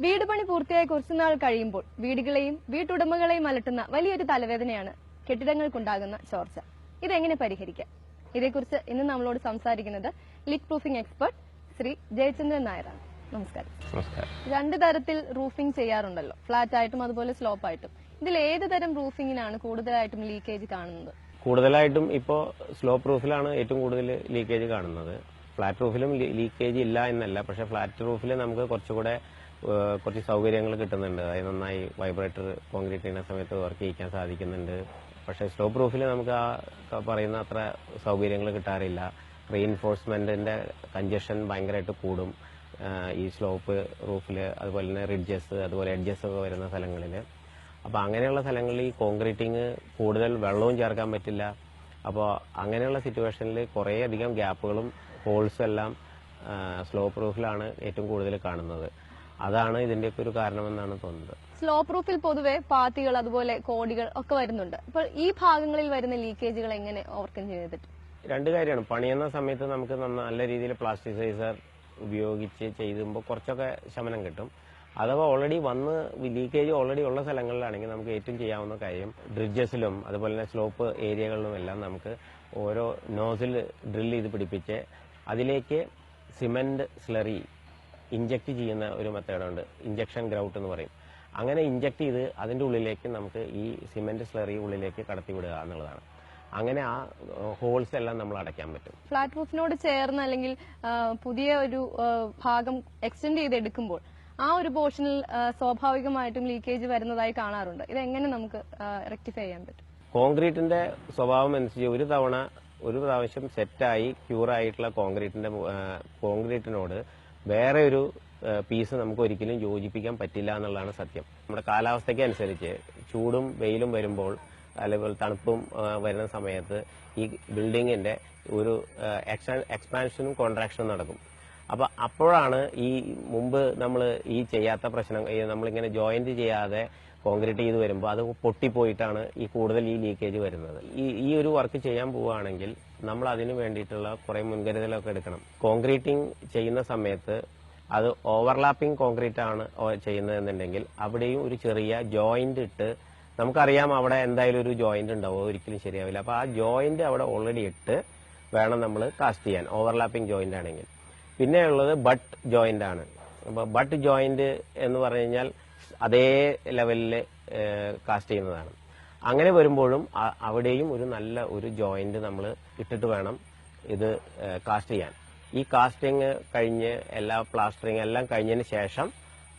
വീട് പണി പൂർത്തിയായ കുറച്ചുനാൾ കഴിയുമ്പോൾ വീടുകളെയും വീട്ടുടമകളെയും അലട്ടുന്ന വലിയൊരു തലവേദനയാണ് കെട്ടിടങ്ങൾക്കുണ്ടാകുന്ന ചോർച്ച. ഇതെങ്ങനെ പരിഹരിക്കാം? ഇതേക്കുറിച്ച് ഇന്ന് നമ്മളോട് സംസാരിക്കുന്നത് leak proofing expert Shri Jayachandran നായരാണ്. നമസ്കാരം. രണ്ട് തരത്തിൽ റൂഫിംഗ് ചെയ്യാറുണ്ടല്ലോ, ഫ്ലാറ്റ് ആയിട്ടും അതുപോലെ സ്ലോപ്പ് ആയിട്ടും. ഇതിൽ ഏത് തരം റൂഫിംഗിനാണ് കൂടുതലായിട്ടും ലീക്കേജ് കാണുന്നത്? കൂടുതലായിട്ടും ഇപ്പോൾ സ്ലോപ്പ് റൂഫിലാണ് ഏറ്റവും കൂടുതൽ ലീക്കേജ് കാണുന്നത്. ഫ്ലാറ്റ് റൂഫിലും ലീക്കേജ് ഇല്ല എന്നല്ല, പക്ഷെ ഫ്ലാറ്റ് റൂഫിൽ നമുക്ക് കുറച്ച് സൗകര്യങ്ങൾ കിട്ടുന്നുണ്ട്. അതായത് നന്നായി വൈബ്രേറ്റർ കോൺക്രീറ്റ് ചെയ്യുന്ന സമയത്ത് വർക്ക് ചെയ്യിക്കാൻ സാധിക്കുന്നുണ്ട്. പക്ഷെ സ്ലോപ്പ് റൂഫിൽ നമുക്ക് ആ പറയുന്ന അത്ര സൗകര്യങ്ങൾ കിട്ടാറില്ല. റീഇൻഫോഴ്സ്മെന്റിന്റെ കഞ്ചഷൻ ഭയങ്കരമായിട്ട് കൂടും ഈ സ്ലോപ്പ് റൂഫിൽ. അതുപോലെ തന്നെ റിഡ്ജസ്, അതുപോലെ എഡ്ജസ് ഒക്കെ വരുന്ന സ്ഥലങ്ങളിൽ. അപ്പോൾ അങ്ങനെയുള്ള സ്ഥലങ്ങളിൽ ഈ കോൺക്രീറ്റിങ് കൂടുതൽ വെള്ളവും ചേർക്കാൻ പറ്റില്ല. അപ്പോൾ അങ്ങനെയുള്ള സിറ്റുവേഷനിൽ കുറേയധികം ഗ്യാപ്പുകളും ഹോൾസും എല്ലാം സ്ലോപ്പ് റൂഫിലാണ് ഏറ്റവും കൂടുതൽ കാണുന്നത്. അതാണ് ഇതിന്റെയൊക്കെ ഒരു കാരണമെന്നാണ് തോന്നുന്നത്. സ്ലോപ്പ് റൂഫിൽ പൊതുവെ പാത്തികൾ അതുപോലെ കോടികൾ ഒക്കെ വരുന്നുണ്ട്. അപ്പോൾ ഈ ഭാഗങ്ങളിൽ വരുന്ന ലീക്കേജുകൾ എങ്ങനെ ഓവർകം ചെയ്തിട്ട്? രണ്ട് കാര്യമാണ്. പണിയുന്ന സമയത്ത് നമുക്ക് നല്ല രീതിയിൽ പ്ലാസ്റ്റിസൈസർ ഉപയോഗിച്ച് ചെയ്യുമ്പോൾ കുറച്ചൊക്കെ ശമനം കിട്ടും. അഥവാ ഓൾറെഡി ലീക്കേജ് ഓൾറെഡി ഉള്ള സ്ഥലങ്ങളിലാണെങ്കിൽ നമുക്ക് ഏറ്റവും ചെയ്യാവുന്ന കാര്യം ഡ്രിഡ്ജസിലും അതുപോലെ തന്നെ സ്ലോപ്പ് ഏരിയകളിലുമെല്ലാം നമുക്ക് ഓരോ നോസിൽ ഡ്രിൽ ചെയ്ത് പിടിപ്പിച്ച് അതിലേക്ക് സിമന്റ് സ്ലറി ഇഞ്ചക്ട് ചെയ്യുന്ന ഒരു മെത്തേഡുണ്ട്. ഇഞ്ചക്ഷൻ ഗ്രൗട്ട് എന്ന് പറയും. അങ്ങനെ ഇഞ്ചക്ട് ചെയ്ത് അതിന്റെ ഉള്ളിലേക്ക് നമുക്ക് ഈ സിമന്റ് സ്ലറി ഉള്ളിലേക്ക് കടത്തിവിടുക എന്നുള്ളതാണ്. അങ്ങനെ ആ ഹോൾസ് എല്ലാം നമ്മൾ അടയ്ക്കാൻ പറ്റും. ഫ്ലാറ്റ് റൂഫിനോട് ചേർന്ന് അല്ലെങ്കിൽ പുതിയ ഒരു ഭാഗം എക്സ്റ്റെൻഡ് ചെയ്തെടുക്കുമ്പോൾ ആ ഒരു പോർഷനിൽ സ്വാഭാവികമായിട്ടും ലീക്കേജ് വരുന്നതായി കാണാറുണ്ട്. ഇതെങ്ങനെ നമുക്ക് റെക്ടിഫൈ ചെയ്യാൻ പറ്റും? കോൺക്രീറ്റിന്റെ സ്വഭാവം അനുസരിച്ച് ഒരു പ്രാവശ്യം സെറ്റായി ക്യൂറായിട്ടുള്ള കോൺക്രീറ്റിനോട് വേറെ ഒരു പീസ് നമുക്ക് ഒരിക്കലും യോജിപ്പിക്കാൻ പറ്റില്ല എന്നുള്ളതാണ് സത്യം. നമ്മുടെ കാലാവസ്ഥയ്ക്ക് അനുസരിച്ച് ചൂടും വെയിലും വരുമ്പോൾ അല്ലെങ്കിൽ തണുപ്പും വരുന്ന സമയത്ത് ഈ ബിൽഡിങ്ങിന്റെ ഒരു എക്സ്പാൻഷനും കോൺട്രാക്ഷനും നടക്കും. അപ്പോഴാണ് ഈ മുമ്പ് നമ്മൾ ഈ ചെയ്യാത്ത പ്രശ്നം, നമ്മളിങ്ങനെ ജോയിന്റ് ചെയ്യാതെ കോൺക്രീറ്റ് ചെയ്ത് വരുമ്പോൾ അത് പൊട്ടിപ്പോയിട്ടാണ് കൂടുതൽ ഈ ലീക്കേജ് വരുന്നത്. ഈ ഒരു വർക്ക് ചെയ്യാൻ പോവുകയാണെങ്കിൽ നമ്മൾ അതിന് വേണ്ടിയിട്ടുള്ള കുറെ മുൻകരുതലൊക്കെ എടുക്കണം. കോൺക്രീറ്റിംഗ് ചെയ്യുന്ന സമയത്ത് അത് ഓവർലാപ്പിംഗ് കോൺക്രീറ്റ് ആണ് ചെയ്യുന്നതെന്നുണ്ടെങ്കിൽ അവിടെയും ഒരു ചെറിയ ജോയിന്റ് ഇട്ട്, നമുക്കറിയാം അവിടെ എന്തായാലും ഒരു ജോയിന്റ് ഉണ്ടാവും, ഒരിക്കലും ശരിയാവില്ല. അപ്പൊ ആ ജോയിന്റ് അവിടെ ഓൾറെഡി ഇട്ട് വേണം നമ്മൾ കാസ്റ്റ് ചെയ്യാൻ, ഓവർലാപ്പിംഗ് ജോയിന്റ് ആണെങ്കിൽ. പിന്നെയുള്ളത് ബട്ട് ജോയിന്റ് ആണ്. അപ്പൊ ബട്ട് ജോയിന്റ് എന്ന് പറഞ്ഞു കഴിഞ്ഞാൽ അതേ ലെവലിൽ കാസ്റ്റ് ചെയ്യുന്നതാണ്. അങ്ങനെ വരുമ്പോഴും അവിടെയും ഒരു നല്ല ഒരു ജോയിന്റ് നമ്മൾ ഇട്ടിട്ട് വേണം ഇത് കാസ്റ്റ് ചെയ്യാൻ. ഈ കാസ്റ്റിംഗ് കഴിഞ്ഞ് പ്ലാസ്റ്ററിംഗ് എല്ലാം കഴിഞ്ഞതിന് ശേഷം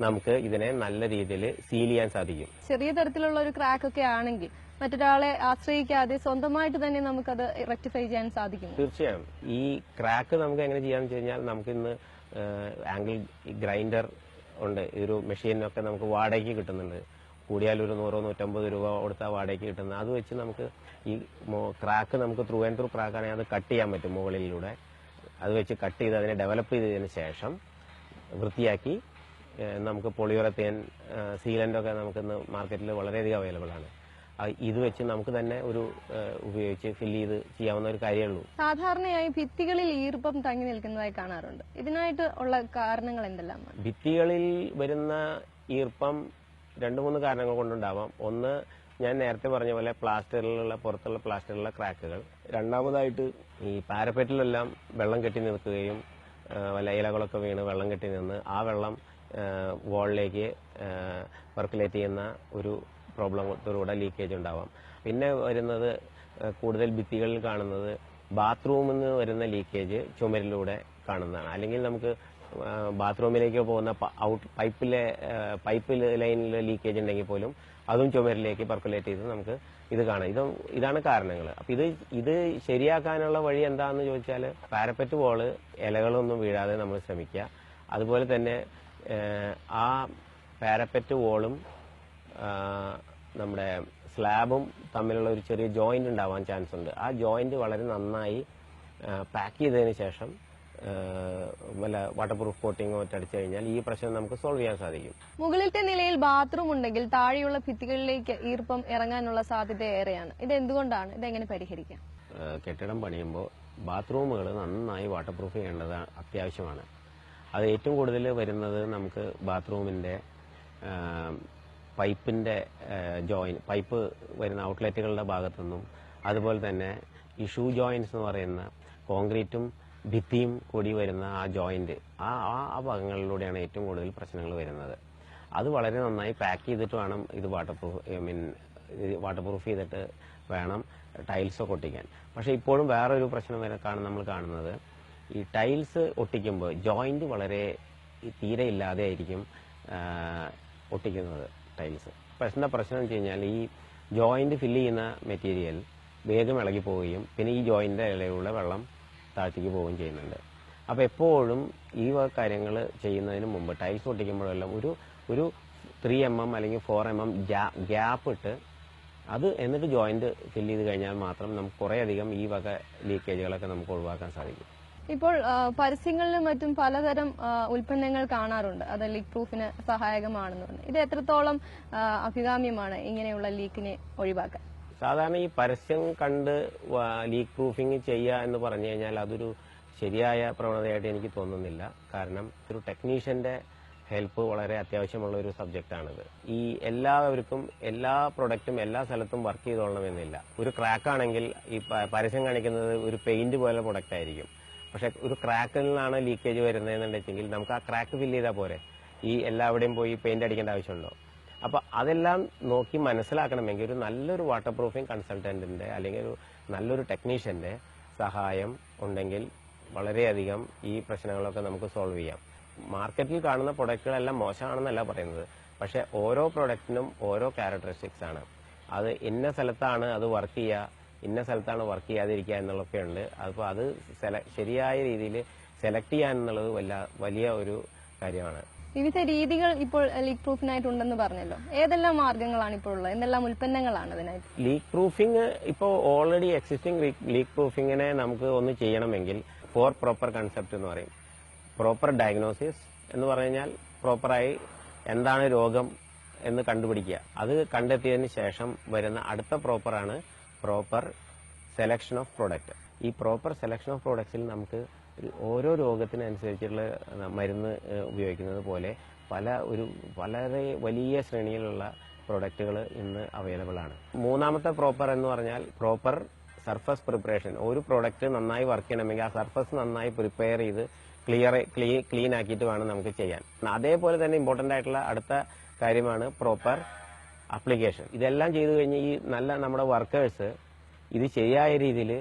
നമുക്ക് ഇതിനെ നല്ല രീതിയിൽ സീൽ ചെയ്യാൻ സാധിക്കും. ചെറിയ തരത്തിലുള്ള ഒരു ക്രാക്ക് ഒക്കെ ആണെങ്കിൽ മറ്റൊരാളെ ആശ്രയിക്കാതെ സ്വന്തമായിട്ട് തന്നെ നമുക്കത് റെക്ടിഫൈ ചെയ്യാൻ സാധിക്കും. തീർച്ചയായും. ഈ ക്രാക്ക് നമുക്ക് എങ്ങനെ ചെയ്യാന്ന് വെച്ച് കഴിഞ്ഞാൽ നമുക്ക് ഇന്ന് ആംഗിൾ ഗ്രൈൻഡർ ഉണ്ട്. ഈ ഒരു മെഷീനൊക്കെ നമുക്ക് വാടകയ്ക്ക് കിട്ടുന്നുണ്ട്. കൂടിയാൽ ഒരു 100-150 രൂപ കൊടുത്താൽ വാടകയ്ക്ക് കിട്ടുന്നത്. അത് വെച്ച് നമുക്ക് ഈ ക്രാക്ക് നമുക്ക് ത്രൂ ആൻഡ് ത്രൂ ക്രാക്കാണെങ്കിൽ അത് കട്ട് ചെയ്യാൻ പറ്റും മുകളിലൂടെ. അത് വെച്ച് കട്ട് ചെയ്ത് അതിനെ ഡെവലപ്പ് ചെയ്തതിന് ശേഷം വൃത്തിയാക്കി നമുക്ക് പോളിയുറത്തേൻ സീലന്റൊക്കെ നമുക്കിന്ന് മാർക്കറ്റിൽ വളരെയധികം അവൈലബിൾ ആണ്. ഇത് വെച്ച് നമുക്ക് തന്നെ ഉപയോഗിച്ച് ഫില്ല് ചെയ്ത് ചെയ്യാവുന്ന ഒരു കാര്യമുള്ളൂ. സാധാരണയായി ഭിത്തികളിൽ ഈർപ്പം തങ്ങി നിൽക്കുന്നതായി കാണാറുണ്ട്. ഇതിനായിട്ട് ഉള്ള കാരണങ്ങൾ എന്തെല്ലാം? ഭിത്തികളിൽ വരുന്ന ഈർപ്പം 2-3 കാരണങ്ങൾ കൊണ്ടുണ്ടാവാം. ഒന്ന്, ഞാൻ നേരത്തെ പറഞ്ഞ പോലെ പുറത്തുള്ള പ്ലാസ്റ്ററിലുള്ള ക്രാക്കുകൾ. രണ്ടാമതായിട്ട് ഈ പാരപ്പറ്റിലെല്ലാം വെള്ളം കെട്ടി നിൽക്കുകയും വല്ല ഇലകളൊക്കെ വീണ് വെള്ളം കെട്ടി നിന്ന് ആ വെള്ളം വാളിലേക്ക് പെർക്കുലേറ്റ് ചെയ്യുന്ന ഒരു പ്രോബ്ലത്തിലൂടെ ലീക്കേജ് ഉണ്ടാവാം. പിന്നെ വരുന്നത് കൂടുതൽ ഭിത്തികളിൽ കാണുന്നത് ബാത്റൂമിൽ നിന്ന് വരുന്ന ലീക്കേജ് ചുമരിലൂടെ കാണുന്നതാണ്. അല്ലെങ്കിൽ നമുക്ക് ബാത്റൂമിലേക്ക് പോകുന്ന പൈപ്പ് ലൈനിൽ ലീക്കേജ് ഉണ്ടെങ്കിൽ പോലും അതും ചുമരിലേക്ക് പെർക്കുലേറ്റ് ചെയ്ത് നമുക്ക് ഇത് കാണാം. ഇതാണ് കാരണങ്ങൾ. അപ്പൊ ഇത് ശരിയാക്കാനുള്ള വഴി എന്താണെന്ന് ചോദിച്ചാൽ പാരപ്പറ്റ് വാള് ഇലകളൊന്നും വീഴാതെ നമ്മൾ ശ്രമിക്കുക. അതുപോലെ തന്നെ ആ പാരപ്പറ്റ് വാളും നമ്മുടെ സ്ലാബും തമ്മിലുള്ള ഒരു ചെറിയ ജോയിന്റ് ഉണ്ടാവാൻ ചാൻസ് ഉണ്ട്. ആ ജോയിന്റ് വളരെ നന്നായി പാക്ക് ചെയ്തതിന് ശേഷം വല്ല വാട്ടർ പ്രൂഫ് കോട്ടിങ്ങോ അടിച്ചു കഴിഞ്ഞാൽ ഈ പ്രശ്നം നമുക്ക് സോൾവ് ചെയ്യാൻ സാധിക്കും. മുകളിലത്തെ നിലയിൽ ബാത്റൂം ഉണ്ടെങ്കിൽ താഴെയുള്ള ഭിത്തികളിലേക്ക് ഈർപ്പം ഇറങ്ങാനുള്ള സാധ്യത ഏറെയാണ്. ഇത് എന്തുകൊണ്ടാണ്? ഇതെങ്ങനെ പരിഹരിക്കാം? കെട്ടിടം പണിയുമ്പോൾ ബാത്റൂമുകൾ നന്നായി വാട്ടർ പ്രൂഫ് ചെയ്യേണ്ടത് അത്യാവശ്യമാണ്. അത് ഏറ്റവും കൂടുതൽ വരുന്നത് നമുക്ക് ബാത്റൂമിന്റെ പൈപ്പിന്റെ പൈപ്പ് വരുന്ന ഔട്ട്ലെറ്റുകളുടെ ഭാഗത്തുനിന്നും, അതുപോലെ തന്നെ ഈ ഷൂ ജോയിന്റ്സ് എന്ന് പറയുന്ന കോൺക്രീറ്റും ഭിത്തിയും കൂടി വരുന്ന ആ ജോയിന്റ്, ആ ഭാഗങ്ങളിലൂടെയാണ് ഏറ്റവും കൂടുതൽ പ്രശ്നങ്ങൾ വരുന്നത്. അത് വളരെ നന്നായി പാക്ക് ചെയ്തിട്ട് വേണം ഇത് വാട്ടർ പ്രൂഫ് ചെയ്തിട്ട് വേണം ടൈൽസൊക്കെ ഒട്ടിക്കാൻ. പക്ഷെ ഇപ്പോഴും വേറൊരു പ്രശ്നം നമ്മൾ കാണുന്നത്, ഈ ടൈൽസ് ഒട്ടിക്കുമ്പോൾ ജോയിന്റ് വളരെ തീരെ ഇല്ലാതെ ആയിരിക്കും ഒട്ടിക്കുന്നത് ടൈൽസ്. പ്രശ്നം എന്ന് വെച്ച് കഴിഞ്ഞാൽ ഈ ജോയിന്റ് ഫില്ല് ചെയ്യുന്ന മെറ്റീരിയൽ വേഗം ഇളകി പോവുകയും പിന്നെ ഈ ജോയിന്റിന്റെ ഇടയിലുള്ള വെള്ളം താഴത്തേക്ക് പോവുകയും ചെയ്യുന്നുണ്ട്. അപ്പോൾ എപ്പോഴും ഈ കാര്യങ്ങൾ ചെയ്യുന്നതിന് മുമ്പ് ടൈൽസ് ഒട്ടിക്കുമ്പോഴെല്ലാം ഒരു 3 mm അല്ലെങ്കിൽ 4 mm ഗ്യാപ്പ് ഇട്ട് അത് എന്നിട്ട് ജോയിന്റ് ഫില്ല് ചെയ്ത് കഴിഞ്ഞാൽ മാത്രം നമുക്ക് കുറേയധികം ഈ വക ലീക്കേജുകളൊക്കെ നമുക്ക് ഒഴിവാക്കാൻ സാധിക്കും. ഇപ്പോൾ പരസ്യങ്ങളിലും മറ്റും പലതരം ഉൽപ്പന്നങ്ങൾ കാണാറുണ്ട്, അത് ലീക്ക് പ്രൂഫിന് സഹായകമാണെന്ന് പറഞ്ഞു. ഇത് എത്രത്തോളം അഭികാമ്യമാണ് ഇങ്ങനെയുള്ള ലീക്കിനെ ഒഴിവാക്കാൻ? സാധാരണ ഈ പരസ്യം കണ്ട് ലീക്ക് പ്രൂഫിംഗ് ചെയ്യുക എന്ന് പറഞ്ഞു കഴിഞ്ഞാൽ അതൊരു ശരിയായ പ്രവണതയായിട്ട് എനിക്ക് തോന്നുന്നില്ല. കാരണം ഒരു ടെക്നീഷ്യന്റെ ഹെൽപ്പ് വളരെ അത്യാവശ്യമുള്ള ഒരു സബ്ജക്റ്റാണിത്. ഈ എല്ലാവർക്കും എല്ലാ പ്രൊഡക്റ്റും എല്ലാ സ്ഥലത്തും വർക്ക് ചെയ്തോളണമെന്നില്ല. ഒരു ക്രാക്ക് ആണെങ്കിൽ ഈ പരസ്യം കാണിക്കുന്നത് ഒരു പെയിന്റ് പോലെ പ്രൊഡക്റ്റ് ആയിരിക്കും. പക്ഷെ ഒരു ക്രാക്കിൽ നിന്നാണ് ലീക്കേജ് വരുന്നതെന്നുണ്ടെങ്കിൽ നമുക്ക് ആ ക്രാക്ക് ഫില്ല് ചെയ്താൽ പോരെ, ഈ എല്ലാവിടെയും പോയി പെയിന്റ് അടിക്കേണ്ട ആവശ്യമുണ്ടോ? അപ്പൊ അതെല്ലാം നോക്കി മനസ്സിലാക്കണമെങ്കിൽ ഒരു നല്ലൊരു വാട്ടർ പ്രൂഫിംഗ് കൺസൾട്ടന്റിന്റെ അല്ലെങ്കിൽ ഒരു നല്ലൊരു ടെക്നീഷ്യന്റെ സഹായം ഉണ്ടെങ്കിൽ വളരെയധികം ഈ പ്രശ്നങ്ങളൊക്കെ നമുക്ക് സോൾവ് ചെയ്യാം. മാർക്കറ്റിൽ കാണുന്ന പ്രൊഡക്റ്റുകളെല്ലാം മോശമാണെന്നല്ല പറയുന്നത്, പക്ഷെ ഓരോ പ്രൊഡക്റ്റിനും ഓരോ ക്യാരക്ടറിസ്റ്റിക്സ് ആണ്. അത് ഇന്ന സ്ഥലത്താണ് അത് വർക്ക് ചെയ്യുക, ഇന്ന സ്ഥലത്താണ് വർക്ക് ചെയ്യാതിരിക്കുക എന്നുള്ളതൊക്കെ ഉണ്ട്. അപ്പോൾ അത് ശരിയായ രീതിയിൽ സെലക്ട് ചെയ്യാൻ എന്നുള്ളത് വലിയ ഒരു കാര്യമാണ്. വിവിധ രീതികൾ ഇപ്പോൾ ലീക്ക് പ്രൂഫിനായിട്ടുണ്ടെന്ന് പറഞ്ഞല്ലോ. ഏതെല്ലാം മാർഗങ്ങളാണ് ഇപ്പോൾ ഉള്ളത്? എന്തെല്ലാം ഉൽപ്പന്നങ്ങളാണ് അതിനായിട്ട്? ലീക്ക് പ്രൂഫിംഗ് ഇപ്പോൾ ഓൾറെഡി എക്സിസ്റ്റിംഗ് ലീക്ക് പ്രൂഫിങ്ങിനെ നമുക്ക് ഒന്ന് ചെയ്യണമെങ്കിൽ 4 പ്രോപ്പർ കൺസെപ്റ്റ് എന്ന് പറയും. പ്രോപ്പർ ഡയഗ്നോസിസ് എന്ന് പറഞ്ഞു കഴിഞ്ഞാൽ പ്രോപ്പറായി എന്താണ് രോഗം എന്ന് കണ്ടുപിടിക്കുക. അത് കണ്ടെത്തിയതിന് ശേഷം വരുന്ന അടുത്ത പ്രോപ്പറാണ് പ്രോപ്പർ സെലക്ഷൻ ഓഫ് പ്രോഡക്റ്റ്. ഈ പ്രോപ്പർ സെലക്ഷൻ ഓഫ് പ്രോഡക്ട്സിൽ നമുക്ക് ഓരോ രോഗത്തിനനുസരിച്ചുള്ള മരുന്ന് ഉപയോഗിക്കുന്നത് പോലെ വളരെ വലിയ ശ്രേണിയിലുള്ള പ്രൊഡക്റ്റുകൾ ഇന്ന് അവൈലബിൾ ആണ്. മൂന്നാമത്തെ പ്രോപ്പർ എന്ന് പറഞ്ഞാൽ പ്രോപ്പർ സർഫസ് പ്രിപ്പറേഷൻ. ഒരു പ്രോഡക്റ്റ് നന്നായി വർക്ക് ചെയ്യണമെങ്കിൽ ആ സർഫസ് നന്നായി പ്രിപ്പയർ ചെയ്ത് ക്ലീൻ ആക്കിയിട്ട് വേണം നമുക്ക് ചെയ്യാൻ. അതേപോലെ തന്നെ ഇമ്പോർട്ടന്റ് ആയിട്ടുള്ള അടുത്ത കാര്യമാണ് പ്രോപ്പർ അപ്ലിക്കേഷൻ. ഇതെല്ലാം ചെയ്തു കഴിഞ്ഞ് ഈ നമ്മുടെ വർക്കേഴ്സ് ഇത് ശരിയായ രീതിയിൽ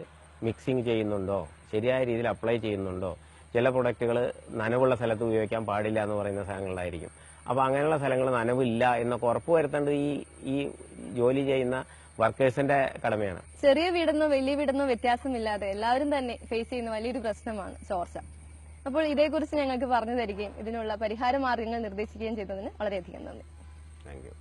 മിക്സിംഗ് ചെയ്യുന്നുണ്ടോ, ശരിയായ രീതിയിൽ അപ്ലൈ ചെയ്യുന്നുണ്ടോ? ചില പ്രൊഡക്റ്റുകൾ നനവുള്ള സ്ഥലത്ത് ഉപയോഗിക്കാൻ പാടില്ല എന്ന് പറയുന്ന സ്ഥലങ്ങളിലായിരിക്കും. അപ്പൊ അങ്ങനെയുള്ള സ്ഥലങ്ങൾ നനവില്ല എന്നൊക്കെ ഉറപ്പുവരുത്തേണ്ടത് ഈ ജോലി ചെയ്യുന്ന വർക്കേഴ്സിന്റെ കടമയാണ്. ചെറിയ വീടെന്നോ വലിയ വീടെന്നോ വ്യത്യാസമില്ലാതെ എല്ലാവരും തന്നെ ഫേസ് ചെയ്യുന്ന വലിയൊരു പ്രശ്നമാണ് ചോർച്ച. അപ്പോൾ ഇതേക്കുറിച്ച് ഞങ്ങൾക്ക് പറഞ്ഞു തരികയും ഇതിനുള്ള പരിഹാര മാർഗങ്ങൾ നിർദ്ദേശിക്കുകയും ചെയ്തതിന് വളരെയധികം നന്ദി. Thank you.